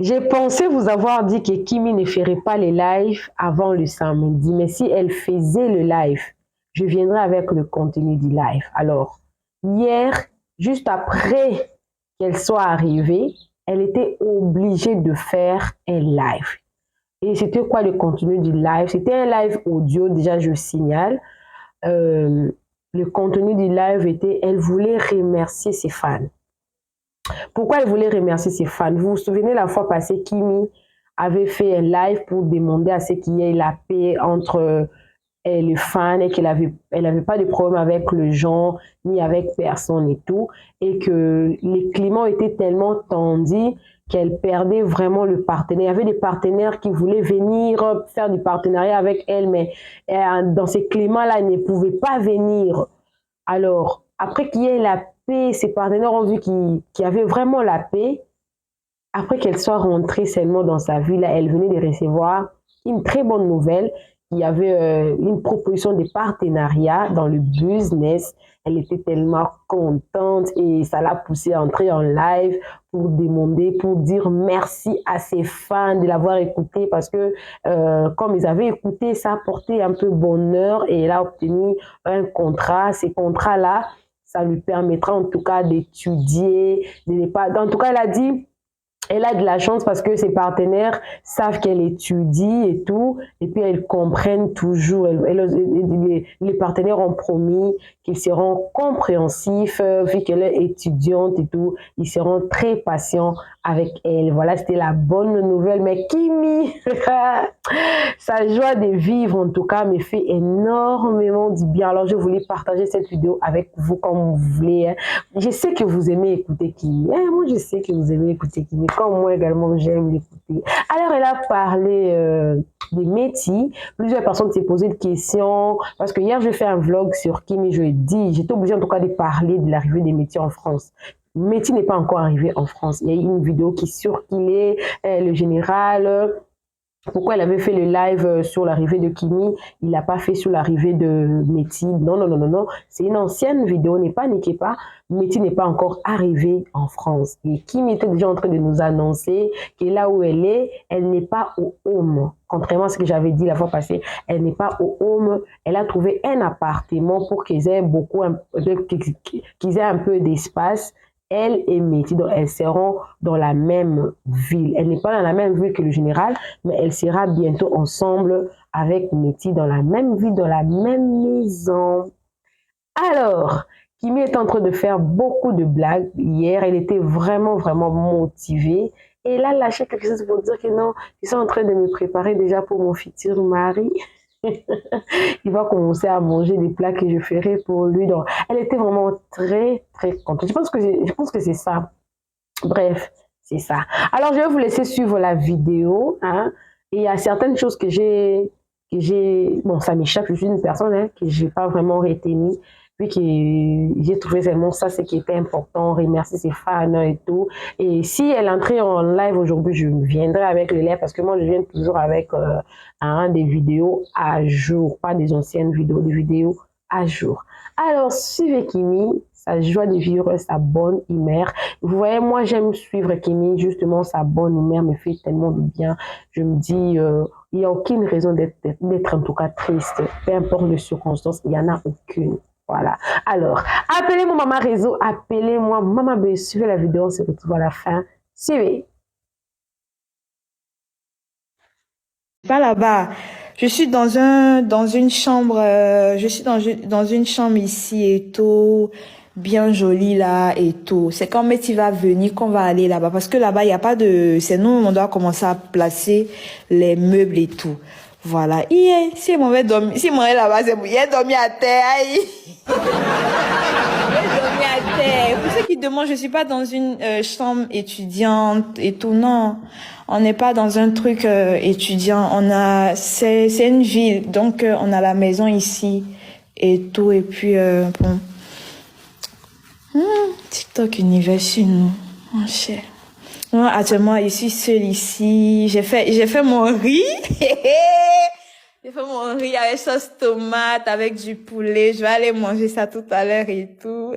J'ai pensé vous avoir dit que Kimi ne ferait pas les lives avant le samedi, mais si elle faisait le live, je viendrai avec le contenu du live. Alors, hier, juste après qu'elle soit arrivée, elle était obligée de faire un live. Et c'était quoi le contenu du live? C'était un live audio, déjà je signale. Le contenu du live était, elle voulait remercier ses fans. Pourquoi elle voulait remercier ses fans? Vous vous souvenez la fois passée, Kimi avait fait un live pour demander à ce qu'il y ait la paix entre les fans et qu'elle avait pas de problème avec le genre ni avec personne et tout, et que les climats étaient tellement tendus qu'elle perdait vraiment le partenaire. Il y avait des partenaires qui voulaient venir faire du partenariat avec elle, mais dans ces climats-là, elle ne pouvait pas venir. Alors, après qu'il y ait la paix, ses partenaires ont vu qu'il y avait vraiment la paix. Après qu'elle soit rentrée seulement dans sa vie, là, elle venait de recevoir une très bonne nouvelle. Il y avait une proposition de partenariat dans le business. Elle était tellement contente et ça l'a poussée à entrer en live pour demander, pour dire merci à ses fans de l'avoir écouté parce que comme ils avaient écouté, ça apportait un peu bonheur et elle a obtenu un contrat. Ces contrats-là, ça lui permettra en tout cas d'étudier. En tout cas, elle a dit elle a de la chance parce que ses partenaires savent qu'elle étudie et tout, et puis elles comprennent toujours. Les partenaires ont promis qu'ils seront compréhensifs, vu qu'elle est étudiante et tout, ils seront très patients avec elle. Voilà, c'était la bonne nouvelle. Mais Kimi, sa joie de vivre en tout cas me fait énormément du bien. Alors je voulais partager cette vidéo avec vous comme vous voulez. Hein. Je sais que vous aimez écouter Kimi. Moi je sais que vous aimez écouter Kimi. Comme moi également j'aime l'écouter. Alors elle a parlé des métiers. Plusieurs personnes s'est posé des questions. Parce que hier j'ai fait un vlog sur Kimi. J'étais obligée en tout cas de parler de l'arrivée des métiers en France. Métier n'est pas encore arrivé en France. Il y a eu une vidéo qui circulait, le général. Pourquoi elle avait fait le live sur l'arrivée de Kimi, il n'a pas fait sur l'arrivée de Métis. Non, non, non, non, non. C'est une ancienne vidéo, ne paniquez pas. Métis n'est pas encore arrivé en France. Et Kimi était déjà en train de nous annoncer que là où elle n'est pas au home. Contrairement à ce que j'avais dit la fois passée, elle n'est pas au home. Elle a trouvé un appartement pour qu'ils aient qu'ils aient un peu d'espace. Elle et Métis, donc elles seront dans la même ville. Elle n'est pas dans la même ville que le général, mais elle sera bientôt ensemble avec Métis dans la même ville, dans la même maison. Alors, Kimi est en train de faire beaucoup de blagues. Hier, elle était vraiment, vraiment motivée. Et là, lâché quelque chose pour dire que non, ils sont en train de me préparer déjà pour mon futur mari. Il va commencer à manger des plats que je ferai pour lui. Donc, elle était vraiment très, très contente. Je pense que c'est ça. Bref, c'est ça. Alors, je vais vous laisser suivre la vidéo. Hein, et il y a certaines choses bon, ça m'échappe. Je suis une personne que je n'ai pas vraiment retenue. Puis que j'ai trouvé seulement ça, ce qui était important, remercier ses fans et tout. Et si elle entrait en live aujourd'hui, je viendrai avec le live parce que moi, je viens toujours avec des vidéos à jour, pas des anciennes vidéos, des vidéos à jour. Alors, suivez Kimi, sa joie de vivre, sa bonne humeur. Vous voyez, moi, j'aime suivre Kimi, justement, sa bonne humeur me fait tellement de bien. Je me dis, il n'y a aucune raison d'être en tout cas triste, peu importe les circonstances, il n'y en a aucune. Voilà. Alors, appelez-moi Maman Réseau, appelez-moi Maman B. Suivez la vidéo, on se retrouve à la fin. Suivez. Pas là-bas. Je suis dans une chambre, je suis dans une chambre ici et tout, bien jolie là et tout. C'est quand Métis va venir qu'on va aller là-bas parce que là-bas il y a pas de, c'est nous on doit commencer à placer les meubles et tout. Voilà. Si on va dormir, si on est là-bas, c'est bon. Il a dormi à terre. Aïe. Il a dormi à terre. Pour ceux qui demandent, je suis pas dans une chambre étudiante et tout. Non, on n'est pas dans un truc étudiant. C'est une ville, donc on a la maison ici et tout. Et puis bon, TikTok univers chez nous, mon cher. Moi, actuellement, je suis seule ici. J'ai fait mon riz. J'ai fait mon riz avec sauce tomate, avec du poulet. Je vais aller manger ça tout à l'heure et tout.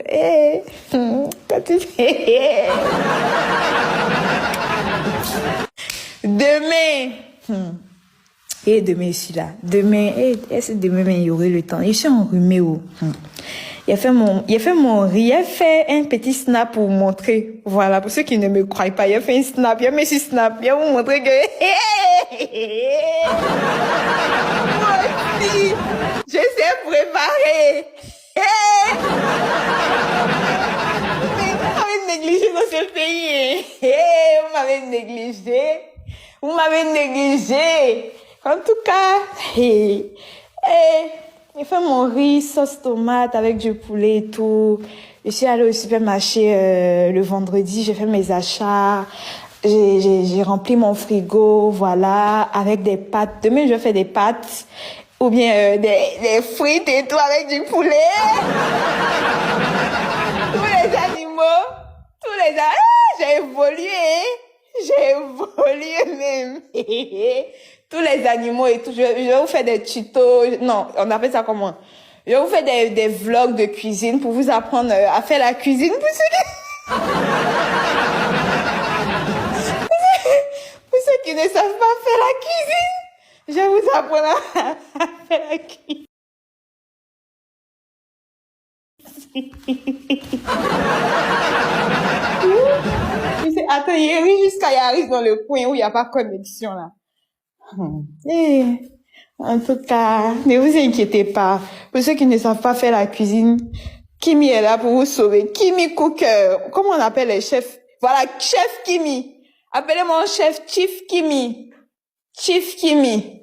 Demain. Et demain, je suis là. Demain, est-ce que demain, il y aurait le temps? Je suis enrhumée. Il a fait un petit snap pour vous montrer. Voilà, pour ceux qui ne me croient pas, il a fait un snap, il a mis ce snap, il a vous montrer que, moi aussi, je sais préparer. Vous m'avez négligé dans ce pays. Vous m'avez négligé. Vous m'avez négligé. En tout cas, j'ai fait mon riz, sauce tomate avec du poulet et tout. Je suis allée au supermarché le vendredi, j'ai fait mes achats. J'ai rempli mon frigo, voilà, avec des pâtes. Demain, je vais faire des pâtes ou bien des frites et tout avec du poulet. Tous les animaux, j'ai évolué. J'ai évolué même. Tous les animaux et tout. Je vais vous faire des tutos. Non, on appelle ça comment? Je vais vous faire des vlogs de cuisine pour vous apprendre à faire la cuisine. Pour ceux qui ne savent pas faire la cuisine, je vais vous apprendre à faire la cuisine. Attends, il arrive dans le coin où il n'y a pas de connexion là. En tout cas, ne vous inquiétez pas. Pour ceux qui ne savent pas faire la cuisine, Kimi est là pour vous sauver. Kimi Cooker. Comment on appelle les chefs? Voilà, chef Kimi. Appelez-moi chef Chief Kimi. Chief Kimi.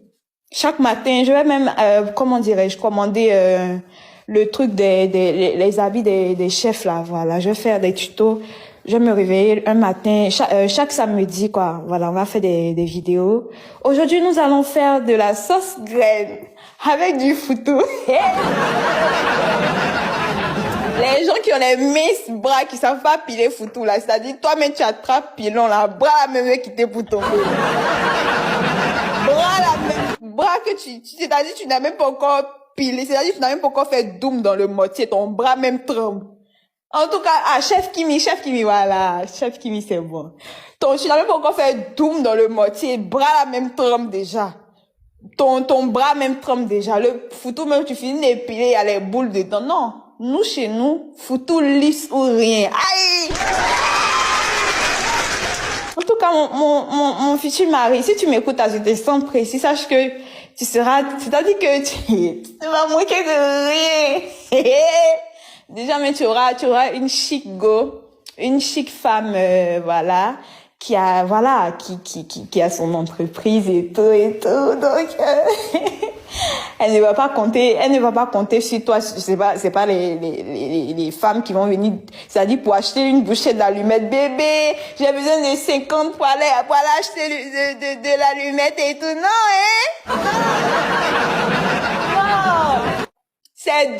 Chaque matin, je vais même, comment dirais-je, commander le truc les habits des chefs là. Voilà, je vais faire des tutos. Je vais me réveiller un matin, chaque samedi, quoi. Voilà, on va faire des vidéos. Aujourd'hui, nous allons faire de la sauce graine avec du foutou. Les gens qui ont les minces bras, qui savent pas piler foutou, là. C'est-à-dire, toi-même, tu attrapes pilon, là. Bras, la même qui t'est pour tomber. Bras, la même. Bras que c'est-à-dire, tu n'as même pas encore pilé. C'est-à-dire, tu n'as même pas encore fait doum dans le mortier. Ton bras même tremble. En tout cas, chef Kimi, voilà. Chef Kimi, c'est bon. Tu n'as même pas encore fait doum dans le mortier. Bras, la même tremble déjà. Ton bras même tremble déjà. Le foutou, même, tu finis d'épiler, il y a les boules dedans. Non. Nous, chez nous, foutou lisse ou rien. Aïe! En tout cas, mon futur mari, si tu m'écoutes à cet instant précis, sache que tu seras, c'est-à-dire que tu vas manquer de rien. Déjà, mais tu auras une chic une chic femme, voilà, qui a son entreprise et tout, donc, elle ne va pas compter sur toi, c'est pas les femmes qui vont venir, c'est-à-dire pour acheter une bouchée d'allumettes, bébé, j'ai besoin de 50 pour aller acheter de l'allumette et tout, non, non, c'est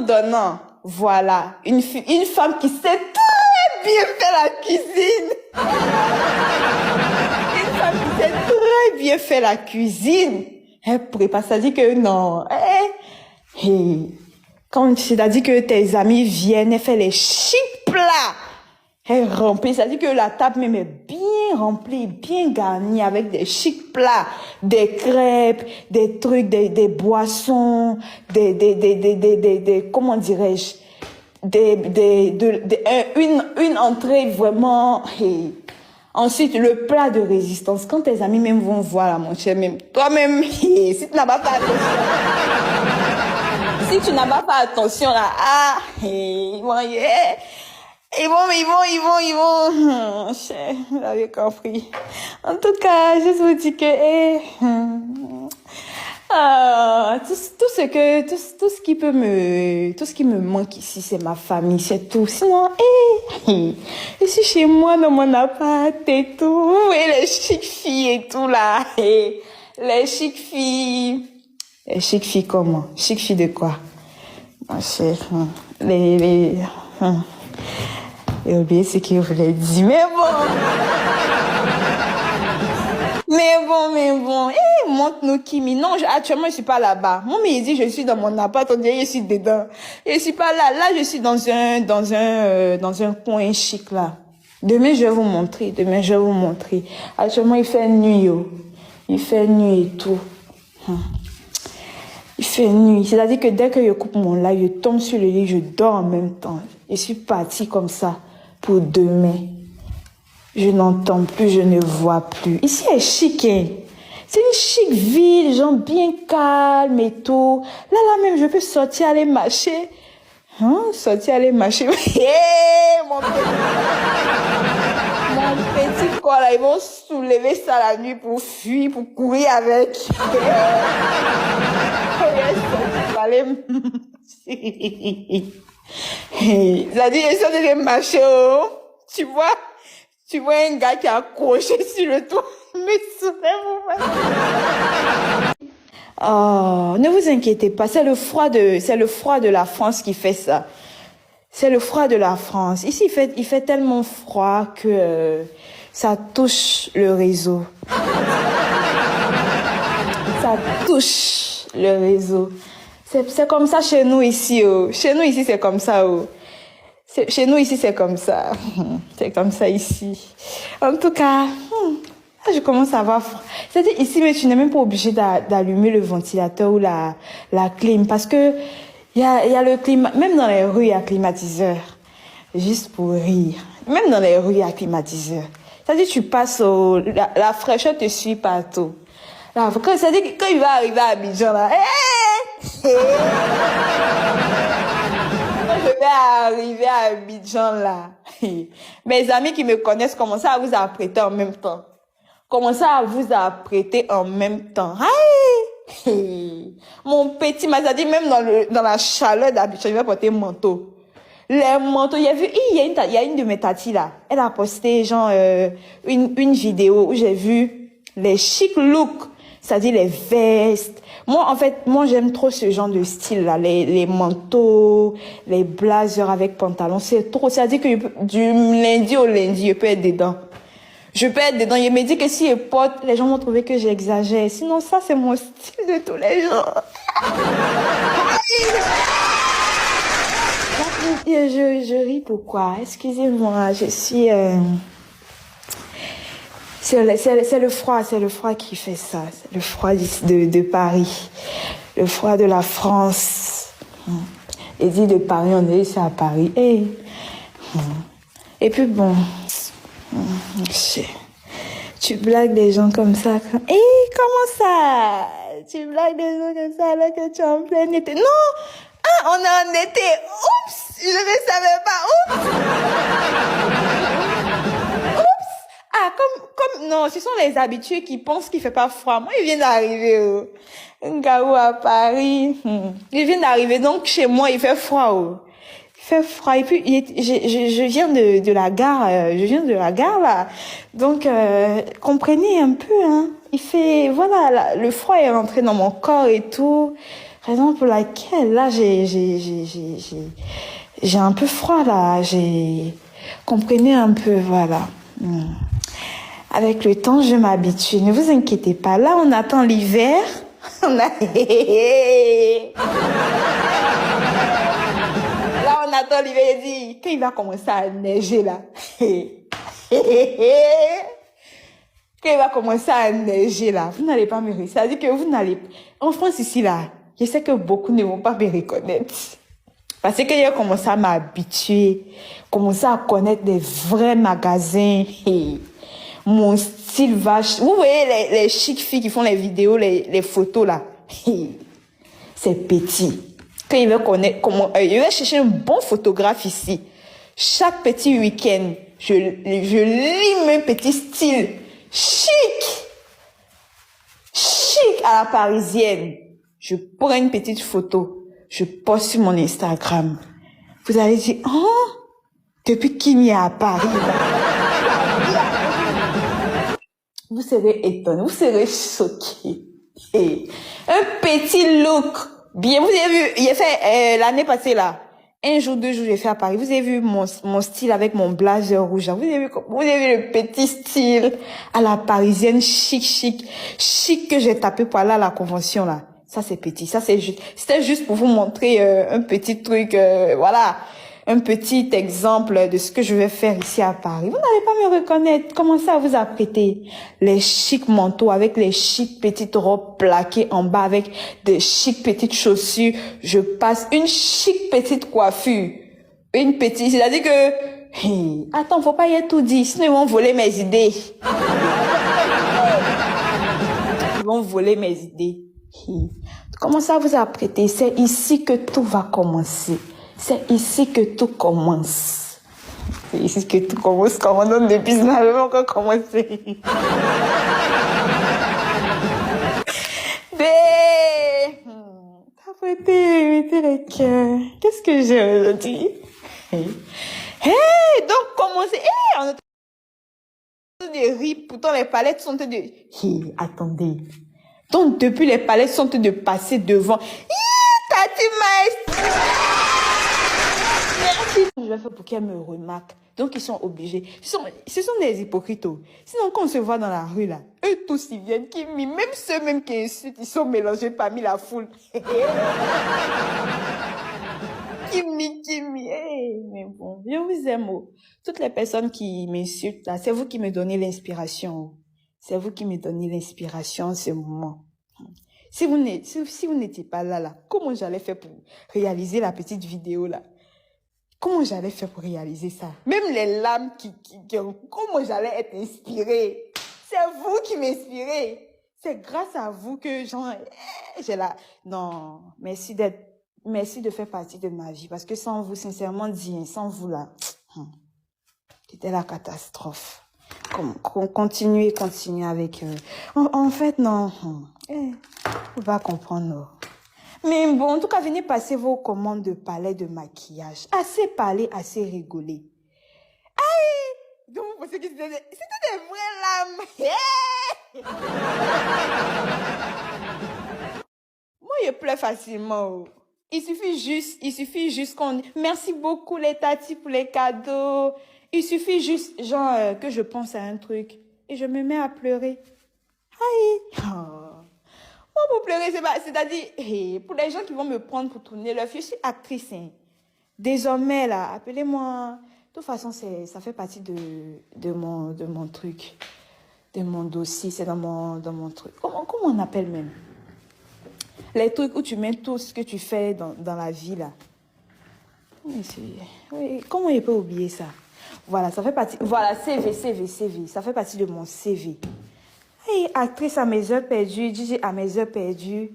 donnant. Voilà, une femme qui sait très bien faire la cuisine. Une femme qui sait très bien faire la cuisine. Elle pourrait pas se dire que non. Quand c'est-à-dire que tes amis viennent, elle fait les chic plats. Elle remplit, c'est-à-dire que la table même est bien remplie, bien garnie avec des chic plats, des crêpes, des trucs, des boissons, comment dirais-je, une entrée vraiment, et ensuite le plat de résistance. Quand tes amis même vont voir là, mon cher, même toi-même, si tu n'as pas fait attention, là, ils vont, vous avez compris. En tout cas, je vous dis que, tout ce qui me manque ici, c'est ma famille, c'est tout. Sinon, je suis chez moi dans mon appart et tout. Et les chic filles et tout là. Les chic filles comment? Chic filles de quoi? J'ai oublié ce qu'il voulait dire, mais bon. Montre-nous Kimi. Non, actuellement, je suis pas là-bas. Moi, mais il dit, je suis dans mon appart, on dirait, je suis dedans. Je suis pas là. Là, je suis dans un coin chic, là. Demain, je vais vous montrer. Demain, je vais vous montrer. Actuellement, il fait nuit, yo. Il fait nuit et tout. Il fait nuit. C'est-à-dire que dès que je coupe mon live, je tombe sur le lit, je dors en même temps. Je suis partie comme ça pour demain. Je n'entends plus, je ne vois plus. Ici, c'est chic, hein. C'est une chic ville, gens bien calmes et tout. Là même, je peux sortir, aller marcher. Sortir, aller marcher. Hey, mon petit corps, là, ils vont soulever ça la nuit pour fuir, pour courir avec. Allez, ça dit, ils sont allés marcher, oh. Tu vois un gars qui est accroché sur le toit, mais soulève. Oh, ne vous inquiétez pas, c'est le froid de la France qui fait ça. C'est le froid de la France. Ici, il fait tellement froid que ça touche le réseau. Ça touche le réseau. C'est comme ça chez nous ici. Oh. Chez nous ici, c'est comme ça. Oh. Chez nous ici, c'est comme ça. C'est comme ça ici. En tout cas, je commence à avoir froid. C'est-à-dire ici, mais tu n'es même pas obligé d'allumer le ventilateur ou la clim parce que il y a le climat. Même dans les rues, il y a climatiseur. Juste pour rire. Même dans les rues, il y a climatiseur. C'est-à-dire tu passes la fraîcheur te suit partout. Là, c'est-à-dire quand il va arriver à Abidjan là, je vais arriver à Abidjan là. Mes amis qui me connaissent commencent à vous apprêter en même temps. Commencez à vous apprêter en même temps. Aïe! Mon petit, mais ça dit même dans la chaleur d'Abidjan, je vais porter un manteau. Les manteaux, il y a une de mes tatis là. Elle a posté genre une vidéo où j'ai vu les chic looks, c'est-à-dire les vestes. Moi, en fait, j'aime trop ce genre de style là, les manteaux, les blazers avec pantalon. C'est trop. C'est-à-dire que du lundi au lundi, je peux être dedans. Je peux être dedans. Il me dit que si je porte, les gens vont trouver que j'exagère. Sinon, ça, c'est mon style de tous les jours. Je ris pourquoi? Excusez-moi, je suis... C'est le froid qui fait ça. C'est le froid de Paris. Le froid de la France. Et dit de Paris, on est ici à Paris. Et puis bon... Tu blagues des gens comme ça. Comment ça? Tu blagues des gens comme ça alors que tu es en plein été. Non! On est en été. Oups! Je ne savais pas. Oups! Non, ce sont les habitués qui pensent qu'il fait pas froid. Moi, il vient d'arriver. Un gars à Paris. Il vient d'arriver. Donc, chez moi, il fait froid. Il fait froid. Et puis, je viens de la gare. Je viens de la gare, là. Donc, comprenez un peu, hein. Il fait, voilà, le froid est rentré dans mon corps et tout. Raison pour laquelle, là, j'ai un peu froid, là. Comprenez un peu, voilà. Avec le temps, je m'habitue. Ne vous inquiétez pas. Là, on attend l'hiver. Là, on attend l'hiver. Il dit, quand il va commencer à neiger, là. Quand il va commencer à neiger, là, vous n'allez pas me reconnaître. C'est-à-dire que vous n'allez... En France, ici, là, je sais que beaucoup ne vont pas me reconnaître. Parce que j'ai commencé à m'habituer, commencé à connaître des vrais magasins. Mon style vache. Vous voyez les chic filles qui font les vidéos, les photos là. C'est petit. Quand il veut connaître comment, il va chercher un bon photographe ici. Chaque petit week-end, je lime un petit style chic à la parisienne. Je prends une petite photo, je poste sur mon Instagram. Vous allez dire, oh, depuis qu'il y a à Paris. Vous serez étonné, vous serez choqué. Un petit look. Bien, vous avez vu, il a fait l'année passée là. Un jour, 2 jours, j'ai fait à Paris. Vous avez vu mon style avec mon blazer rouge. Vous avez vu le petit style à la parisienne chic que j'ai tapé pour aller à la convention là. Ça c'est petit, ça c'est juste. C'était juste pour vous montrer un petit truc, voilà. un petit exemple de ce que je vais faire ici à Paris. Vous n'allez pas me reconnaître. Commencez à vous apprêter. Les chics manteaux avec les chics petites robes plaquées en bas avec des chics petites chaussures. Je passe une chic petite coiffure. Une petite, c'est-à-dire que, attends, faut pas y être tout dit, sinon ils vont voler mes idées. Ils vont voler mes idées. Commencez à vous apprêter. C'est ici que tout va commencer. C'est ici que tout commence. C'est ici que tout commence. Commandant de business n'avait pas encore commencé. Apprêtez, mettez les cœurs. Qu'est-ce que j'ai aujourd'hui? Donc commencez. On est en train de rire. Pourtant les palettes sont en train de... attendez. Donc depuis les palettes sont en train de passer devant. Tati Maïs. Merci. Je vais faire pour qu'elle me remarque. Donc ils sont obligés. Ce sont des hypocrites. Sinon quand on se voit dans la rue là, eux tous ils viennent, même ceux même qui insultent, ils sont mélangés parmi la foule. Kimi, mais bon, je vous aime. Toutes les personnes qui m'insultent là, c'est vous qui me donnez l'inspiration. C'est vous qui me donnez l'inspiration en ce moment. Si vous n'étiez pas là, comment j'allais faire pour réaliser la petite vidéo là? Comment j'allais faire pour réaliser ça? Même les larmes comment j'allais être inspirée? C'est vous qui m'inspirez. C'est grâce à vous que j'ai la... Non, merci de faire partie de ma vie. Parce que sans vous, sincèrement dit, sans vous là, c'était la catastrophe. Continuez avec... En fait, non. Vous va comprendre. Non. Mais bon, en tout cas, venez passer vos commandes de palais de maquillage. Assez parler, assez rigoler. Aïe! Donc, vous pensez que c'était des vraies lames. Moi, je pleure facilement. Il suffit juste qu'on... Merci beaucoup les tatis pour les cadeaux. Il suffit juste, que je pense à un truc et je me mets à pleurer. Aïe! Moi, pour pleurer, c'est-à-dire, pour les gens qui vont me prendre pour tourner leur film, je suis actrice. Désormais, là, appelez-moi. De toute façon, ça fait partie de mon truc, de mon dossier, c'est dans mon truc. Comment on appelle même? Les trucs où tu mets tout ce que tu fais dans la vie, là. Oui, comment il peut oublier ça? Voilà, ça fait partie... Voilà, CV. Ça fait partie de mon CV. Hey, actrice à mes heures perdues, DJ à mes heures perdues,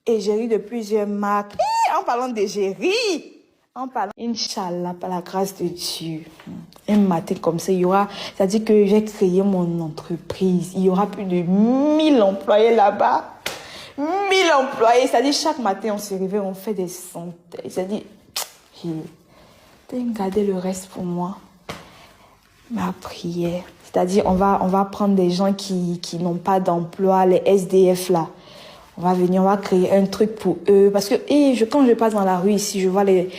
égérie de plusieurs marques. Hey, en parlant d'égérie, Inch'Allah, par la grâce de Dieu, un matin comme ça, il y aura... C'est-à-dire que j'ai créé mon entreprise. Il y aura plus de 1000 employés là-bas. 1000 employés. C'est-à-dire, chaque matin, on se réveille, on fait des centaines. C'est-à-dire... Gardez le reste pour moi. Ma prière. C'est-à-dire, on va prendre des gens qui n'ont pas d'emploi, les SDF là. On va venir, on va créer un truc pour eux. Parce que quand je passe dans la rue ici, je vois les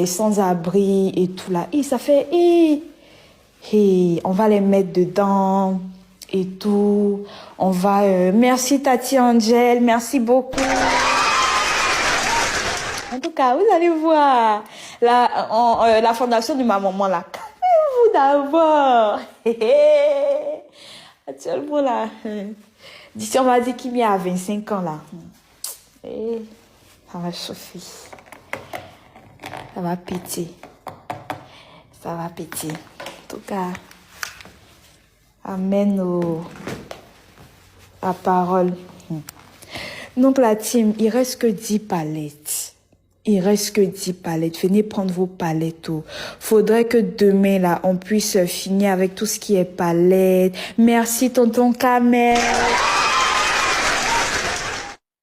sans-abri et tout là. Ça fait... on va les mettre dedans et tout. On va... merci Tati Angel, merci beaucoup. En tout cas, vous allez voir la fondation de ma maman là. Calmez-vous d'abord. Actuellement là, d'ici on va dire qu'il y a 25 ans là. Ça va chauffer. Ça va péter. Ça va péter. En tout cas, amène la parole. Donc la team, il reste que 10 palettes. Il reste que 10 palettes. Venez prendre vos palettes. Faudrait que demain, là, on puisse finir avec tout ce qui est palettes. Merci, tonton Kamel.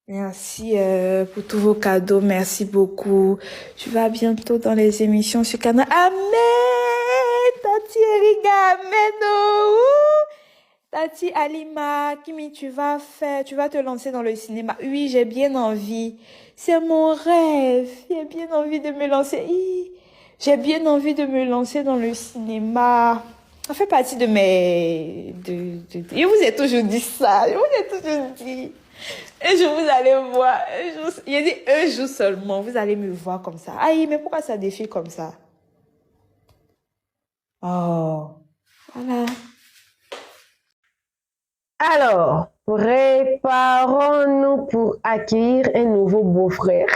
Merci pour tous vos cadeaux. Merci beaucoup. Je vais à bientôt dans les émissions sur Canal. Amen! Tati Eriga, amen! Tati Alima, Kimi, tu vas te lancer dans le cinéma. Oui, j'ai bien envie. C'est mon rêve. J'ai bien envie de me lancer. J'ai bien envie de me lancer dans le cinéma. Ça fait partie de mes... Je vous ai toujours dit ça. Je vous ai toujours dit. Un jour, vous allez voir. Il a dit un jour seulement. Vous allez me voir comme ça. Aïe, mais pourquoi ça défile comme ça? Oh, voilà. Alors, préparons-nous pour accueillir un nouveau beau-frère.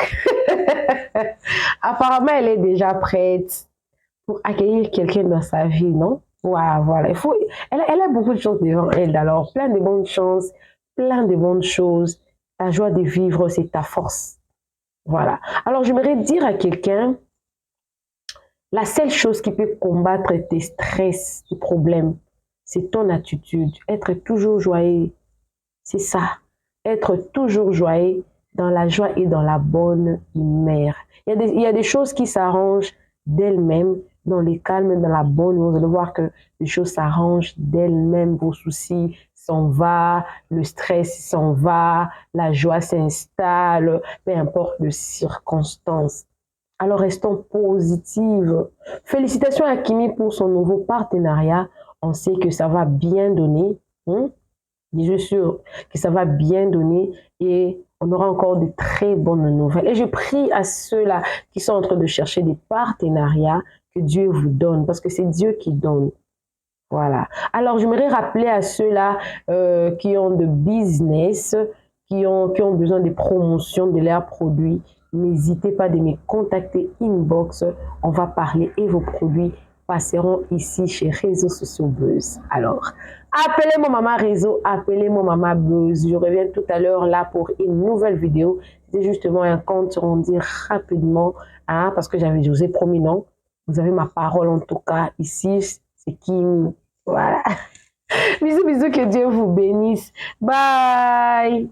Apparemment, elle est déjà prête pour accueillir quelqu'un dans sa vie, non? Ouais, voilà. Elle a beaucoup de choses devant elle, alors plein de bonnes choses, plein de bonnes choses. La joie de vivre, c'est ta force. Voilà. Alors, j'aimerais dire à quelqu'un, la seule chose qui peut combattre tes stress, tes problèmes, c'est ton attitude. Être toujours joyeux, c'est ça. Être toujours joyeux, dans la joie et dans la bonne humeur. Il y a des choses qui s'arrangent d'elles-mêmes, dans les calmes, dans la bonne humeur. Vous allez voir que les choses s'arrangent d'elles-mêmes. Vos soucis s'en vont, le stress s'en va, la joie s'installe, peu importe les circonstances. Alors restons positives. Félicitations à Kimi pour son nouveau partenariat. On sait que ça va bien donner. Hein? Je suis sûre que ça va bien donner et on aura encore de très bonnes nouvelles. Et je prie à ceux-là qui sont en train de chercher des partenariats que Dieu vous donne parce que c'est Dieu qui donne. Voilà. Alors, j'aimerais rappeler à ceux-là qui ont de business, qui ont besoin de promotion de leurs produits, n'hésitez pas de me contacter inbox. On va parler et vos produits passeront ici chez Réseaux Sociaux Buzz. Alors, appelez-moi Maman Réseau, appelez-moi Maman Buzz. Je reviens tout à l'heure là pour une nouvelle vidéo. C'était justement un compte rendu rapidement, hein, parce que je vous ai promis non. Vous avez ma parole en tout cas ici. C'est qui? Voilà. Bisous, bisous, que Dieu vous bénisse. Bye.